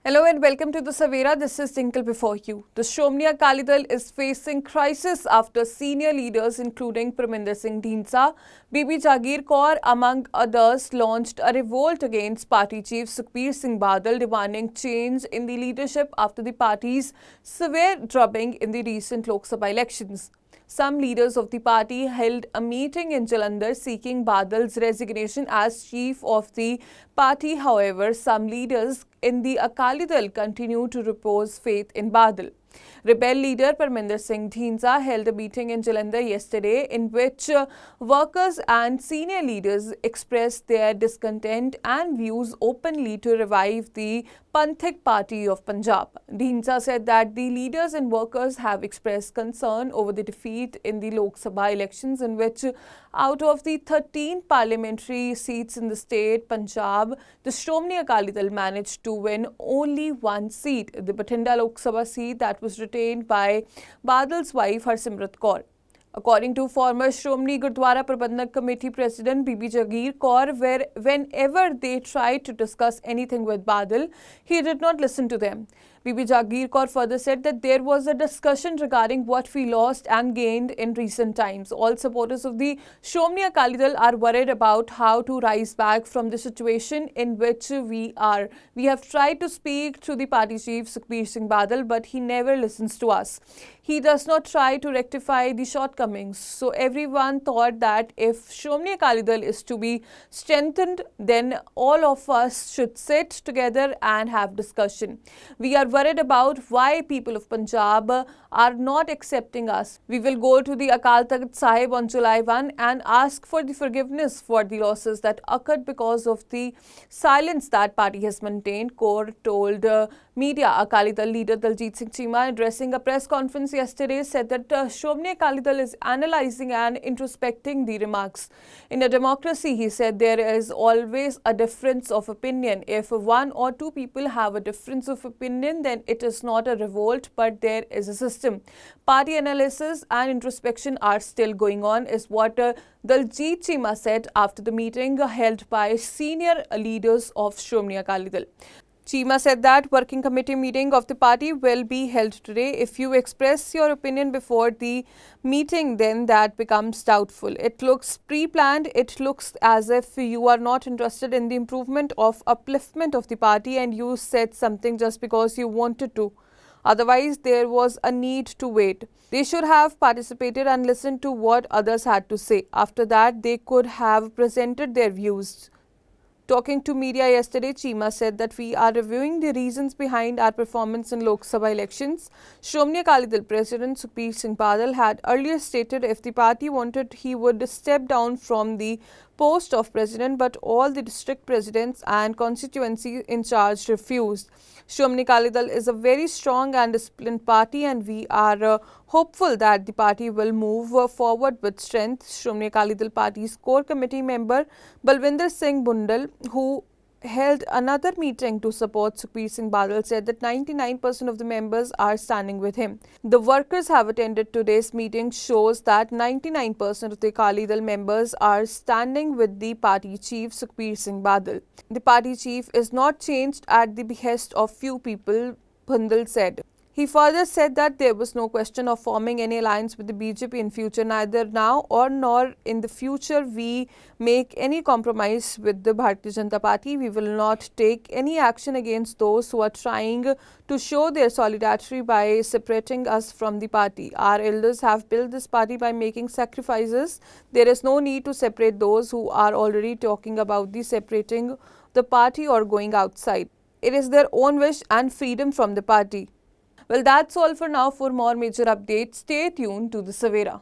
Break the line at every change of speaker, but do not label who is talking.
Hello and welcome to the Savera. This is Tinkle before you. The Shromani Akali Dal is facing crisis after senior leaders including Parminder Singh Dhinsa, Bibi Jagir Kaur among others launched a revolt against party chief Sukhbir Singh Badal demanding change in the leadership after the party's severe drubbing in the recent Lok Sabha elections. Some leaders of the party held a meeting in Jalandhar seeking Badal's resignation as chief of the party. However, some leaders in the Akali Dal continue to repose faith in Badal. Rebel leader Parminder Singh Dhinsa held a meeting in Jalandhar yesterday in which workers and senior leaders expressed their discontent and views openly to revive the Panthik Party of Punjab. Dhinsa said that the leaders and workers have expressed concern over the defeat in the Lok Sabha elections in which out of the 13 parliamentary seats in the state Punjab, the Shromani Akali Dal managed to win only one seat, the Bathinda Lok Sabha seat that was retained by Badal's wife Harsimrat Kaur. According to former Shromani Gurdwara Prabandhak Committee President Bibi Jagir Kaur, whenever they tried to discuss anything with Badal, he did not listen to them. Bibi Jagir Kaur further said that there was a discussion regarding what we lost and gained in recent times. All supporters of the Shromani Akali Dal are worried about how to rise back from the situation in which we are. We have tried to speak to the party chief Sukhbir Singh Badal, but he never listens to us. He does not try to rectify the shortcomings. So everyone thought that if Shromani Akali Dal is to be strengthened, then all of us should sit together and have discussion. We are worried about why people of Punjab are not accepting us. We will go to the Akal Takht Sahib on July 1 and ask for the forgiveness for the losses that occurred because of the silence that party has maintained, Kaur told media. Akali Dal leader Daljit Singh Cheema, addressing a press conference yesterday, said that Shromani Akali Dal is analysing and introspecting the remarks. In a democracy, he said, there is always a difference of opinion. If one or two people have a difference of opinion, then it is not a revolt, but there is a system. Party analysis and introspection are still going on, is what Daljit Cheema said after the meeting held by senior leaders of Shromani Akali Dal. Cheema said that working committee meeting of the party will be held today. If you express your opinion before the meeting, then that becomes doubtful. It looks pre-planned. It looks as if you are not interested in the improvement of upliftment of the party and you said something just because you wanted to. Otherwise, there was a need to wait. They should have participated and listened to what others had to say. After that, they could have presented their views. Talking to media yesterday, Cheema said that we are reviewing the reasons behind our performance in Lok Sabha elections. Shromani Akali Dal President Sukhbir Singh Badal had earlier stated if the party wanted, he would step down from the post of president, but all the district presidents and constituency in charge refused. Shromani Akali Dal is a very strong and disciplined party, and we are hopeful that the party will move forward with strength. Shromani Akali Dal Party's core committee member Balwinder Singh Bundal, who held another meeting to support Sukhbir Singh Badal, said that 99% of the members are standing with him. The workers have attended today's meeting shows that 99% of the Akali Dal members are standing with the party chief Sukhbir Singh Badal. The party chief is not changed at the behest of few people, Bundal said. He further said that there was no question of forming any alliance with the BJP in future, neither now or nor in the future we make any compromise with the Bharatiya Janata Party. We will not take any action against those who are trying to show their solidarity by separating us from the party. Our elders have built this party by making sacrifices. There is no need to separate those who are already talking about the separating the party or going outside. It is their own wish and freedom from the party. Well, that's all for now. For more major updates, stay tuned to the Savera.